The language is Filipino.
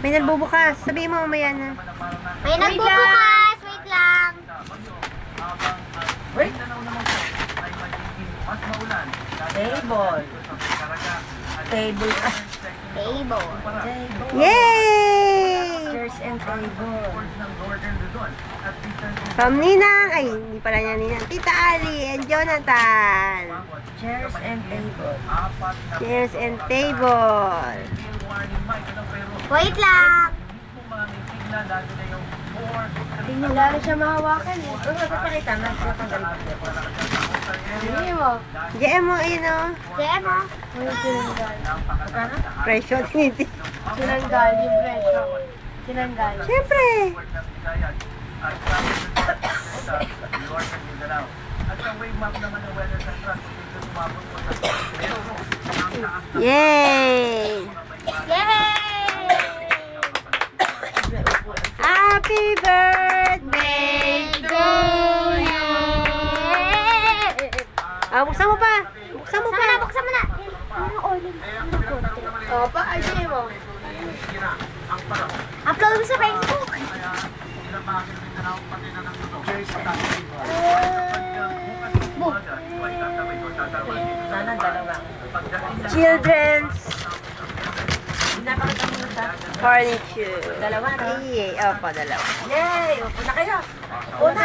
May nagbubukas. Sabihin mo mamaya na. May nagbubukas. Wait lang. Wait. Table. Table. Table. Yay! Chairs and table. From Ninang. Ay, hindi pala niya Ninang. Tita Ali and Jonathan. Chairs and table. Chairs and table. Wait lang. Hindi na siya mahawakan eh. Kung napapakita, nagpapagalit ko. Hindi mo. Diyan mo, ayun o. Diyan mo. Yung sinanggal. Ano? Presyo, tiniti. Sinanggal yung presyo. Sinanggal. Siyempre. Yay! Yay! Happy birthday to you! Ah, buksan mo pa! Buksan mo pa! Buksan mo na. Ano ulit? O, pa, ayun mo. Upload mo sa Facebook. Sana dalawa. Children's Napakita mo na furniture. Dalawa na. Yay! Opo, dalawa. Yay! Upo na kayo. Una.